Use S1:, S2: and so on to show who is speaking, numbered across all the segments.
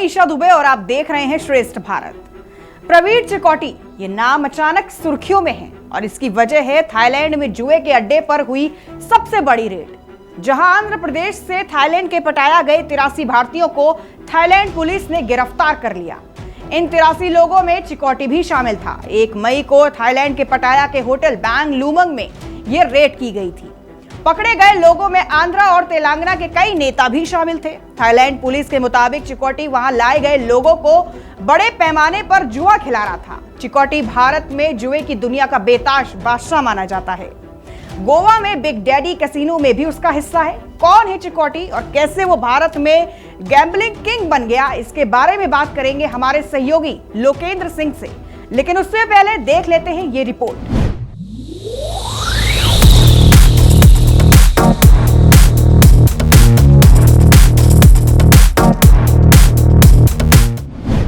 S1: ईशा दुबे और आप देख रहे हैं श्रेष्ठ भारत। प्रवीण चिकॉटी ये नाम अचानक सुर्खियों में है और इसकी वजह है थाईलैंड में जुए के अड्डे पर हुई सबसे बड़ी रेड, जहां आंध्र प्रदेश से थाईलैंड के पटाया गए 83 भारतीयों को थाईलैंड पुलिस ने गिरफ्तार कर लिया। इन 83 लोगों में चिकॉटी भी शामिल था। 1 मई को थाईलैंड के पटाया के होटल बैंग लूमंग में यह रेड की गई थी। पकड़े गए लोगों में आंध्रा और तेलंगाना के कई नेता भी शामिल थे। थाईलैंड पुलिस के मुताबिक चिकॉटी वहां लाए गए लोगों को बड़े पैमाने पर जुआ खिला रहा था। चिकॉटी भारत में जुए की दुनिया का बेताज बादशाह माना जाता है। गोवा में बिग डैडी कैसीनो में भी उसका हिस्सा है। कौन है चिकॉटी और कैसे वो भारत में गैम्बलिंग किंग बन गया, इसके बारे में बात करेंगे हमारे सहयोगी लोकेंद्र सिंह से। लेकिन उससे पहले देख लेते हैं ये रिपोर्ट।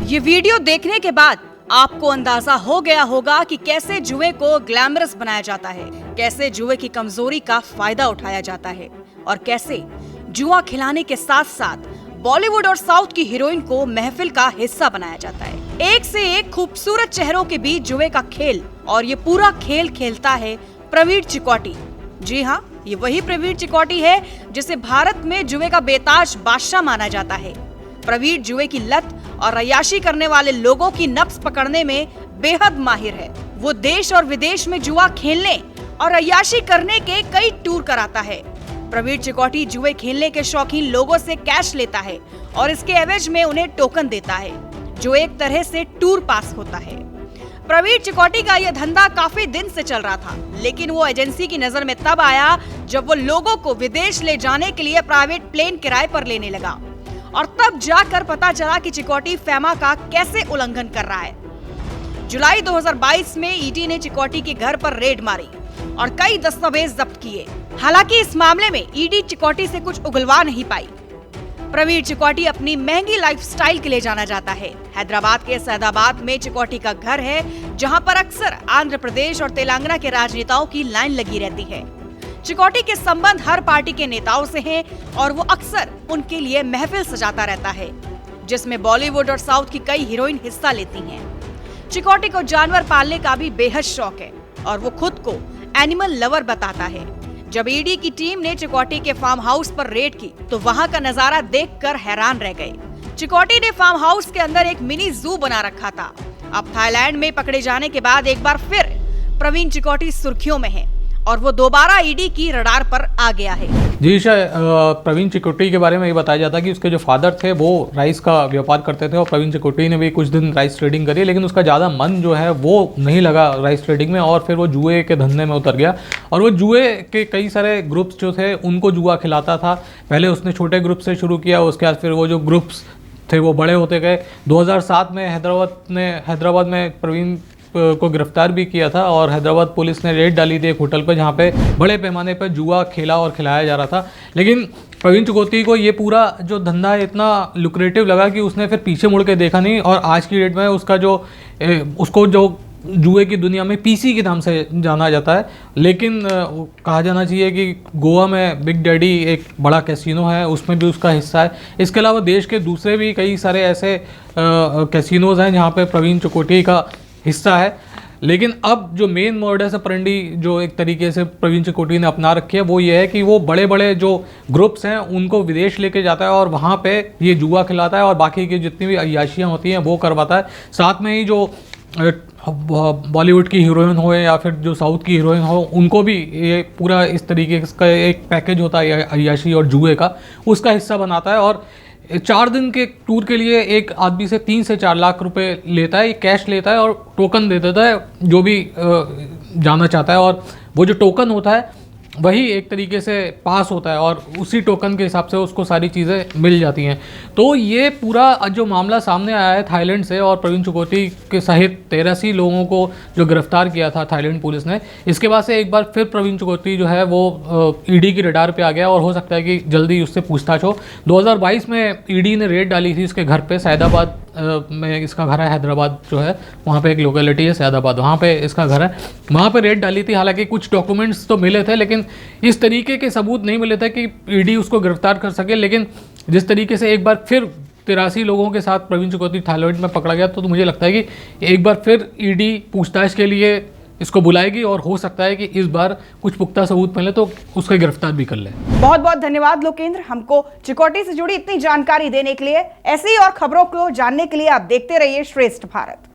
S1: ये वीडियो देखने के बाद आपको अंदाजा हो गया होगा कि कैसे जुए को ग्लैमरस बनाया जाता है, कैसे जुए की कमजोरी का फायदा उठाया जाता है और कैसे जुआ खिलाने के साथ साथ बॉलीवुड और साउथ की हीरोइन को महफिल का हिस्सा बनाया जाता है। एक से एक खूबसूरत चेहरों के बीच जुए का खेल, और ये पूरा खेल खेलता है प्रवीण चिकॉटी। जी हाँ, ये वही प्रवीण चिकॉटी है जिसे भारत में जुए का बेताज बादशाह माना जाता है। प्रवीण जुए की लत और अय्याशी करने वाले लोगों की नब्ज पकड़ने में बेहद माहिर है। वो देश और विदेश में जुआ खेलने और अय्याशी करने के कई टूर कराता है। प्रवीण चिकॉटी जुए खेलने के शौकीन लोगों से कैश लेता है और इसके एवज में उन्हें टोकन देता है, जो एक तरह से टूर पास होता है। प्रवीण चिकॉटी का यह धंधा काफी दिन से चल रहा था, लेकिन वो एजेंसी की नजर में तब आया जब वो लोगों को विदेश ले जाने के लिए प्राइवेट प्लेन किराए पर लेने लगा, और तब जाकर पता चला कि चिकॉटी फैमा का कैसे उल्लंघन कर रहा है। जुलाई 2022 में ईडी ने चिकॉटी के घर पर रेड मारी और कई दस्तावेज जब्त किए। हालांकि इस मामले में ईडी चिकॉटी से कुछ उगलवा नहीं पाई। प्रवीण चिकॉटी अपनी महंगी लाइफस्टाइल के लिए जाना जाता है। हैदराबाद के सैदाबाद में चिकॉटी का घर है, जहां पर अक्सर आंध्र प्रदेश और तेलंगाना के राजनेताओं की लाइन लगी रहती है। चिकॉटी के संबंध हर पार्टी के नेताओं से हैं और वो अक्सर उनके लिए महफिल सजाता रहता है, जिसमें बॉलीवुड और साउथ की कई हीरोइन हिस्सा लेती हैं। चिकॉटी को जानवर पालने का भी बेहद शौक है और वो खुद को एनिमल लवर बताता है। जब ईडी की टीम ने चिकॉटी के फार्म हाउस पर रेड की तो वहां का नजारा देखकर हैरान रह गए। चिकॉटी ने फार्म हाउस के अंदर एक मिनी जू बना रखा था। अब थाईलैंड में पकड़े जाने के बाद एक बार फिर प्रवीण चिकॉटी सुर्खियों में है और वो दोबारा ईडी की रडार पर आ गया है।
S2: जी प्रवीण चिकॉटी के बारे में ये बताया जाता है कि उसके जो फादर थे वो राइस का व्यापार करते थे और प्रवीण चिकॉटी ने भी कुछ दिन राइस ट्रेडिंग करी, लेकिन उसका ज़्यादा मन जो है वो नहीं लगा राइस ट्रेडिंग में और फिर वो जुए के धंधे में उतर गया। और वो जुए के कई सारे ग्रुप्स जो थे उनको जुआ खिलाता था। पहले उसने छोटे ग्रुप से शुरू किया, उसके बाद फिर वो जो ग्रुप्स थे वो बड़े होते गए। 2007 में हैदराबाद में प्रवीण को गिरफ्तार भी किया था और हैदराबाद पुलिस ने रेड डाली थी एक होटल पर जहाँ पे बड़े पैमाने पर जुआ खेला और खिलाया जा रहा था। लेकिन प्रवीण चिकॉटी को ये पूरा जो धंधा है इतना लुक्रेटिव लगा कि उसने फिर पीछे मुड़ के देखा नहीं और आज की डेट में उसको जो जुए की दुनिया में पीसी के नाम से जाना जाता है। लेकिन कहा जाना चाहिए कि गोवा में बिग डैडी एक बड़ा कैसीनो है, उसमें भी उसका हिस्सा है। इसके अलावा देश के दूसरे भी कई सारे ऐसे कैसीनोज हैं जहाँ पे प्रवीण चिकॉटी का हिस्सा है। लेकिन अब जो मेन मॉडस ऑपरेंडी जो एक तरीके से प्रवीण चिकॉटी ने अपना रखी है वो ये है कि वो बड़े बड़े जो ग्रुप्स हैं उनको विदेश लेके जाता है और वहाँ पे ये जुआ खिलाता है और बाकी की जितनी भी अय्याशियाँ होती हैं वो करवाता है। साथ में ही जो बॉलीवुड की हीरोइन हो या फिर जो साउथ की हीरोइन हो उनको भी ये पूरा इस तरीके का एक पैकेज होता है अय्याशी और जुए का, उसका हिस्सा बनाता है। और 4 दिन के टूर के लिए एक आदमी से 3 से 4 लाख रुपए लेता है, कैश लेता है और टोकन दे देता है जो भी जाना चाहता है। और वो जो टोकन होता है वही एक तरीके से पास होता है और उसी टोकन के हिसाब से उसको सारी चीज़ें मिल जाती हैं। तो ये पूरा जो मामला सामने आया है थाईलैंड से और प्रवीण चिकॉटी के सहित 83 लोगों को जो गिरफ्तार किया था थाईलैंड पुलिस ने, इसके बाद से एक बार फिर प्रवीण चिकॉटी जो है वो ईडी की रडार पे आ गया और हो सकता है कि जल्दी उससे पूछताछ हो। 2022 में ईडी ने रेड डाली थी इसके घर पे, सैदाबाद में इसका घर है। हैदराबाद जो है वहाँ पे एक लोकेलिटी है सैदाबाद, वहाँ पे इसका घर है। वहाँ पे रेड डाली थी। हालांकि कुछ डॉक्यूमेंट्स तो मिले थे लेकिन इस तरीके के सबूत नहीं मिले थे कि ईडी उसको गिरफ्तार कर सके। लेकिन जिस तरीके से एक बार फिर 83 लोगों के साथ प्रवीण चिकौती थाईलैंड में पकड़ा गया, तो मुझे लगता है कि एक बार फिर ईडी पूछताछ के लिए इसको बुलाएगी और हो सकता है कि इस बार कुछ पुख्ता सबूत मिले तो उसको गिरफ्तार भी कर ले।
S1: बहुत बहुत धन्यवाद लोकेंद्र, हमको चिकौटी से जुड़ी इतनी जानकारी देने के लिए। ऐसी और खबरों को जानने के लिए आप देखते रहिए श्रेष्ठ भारत।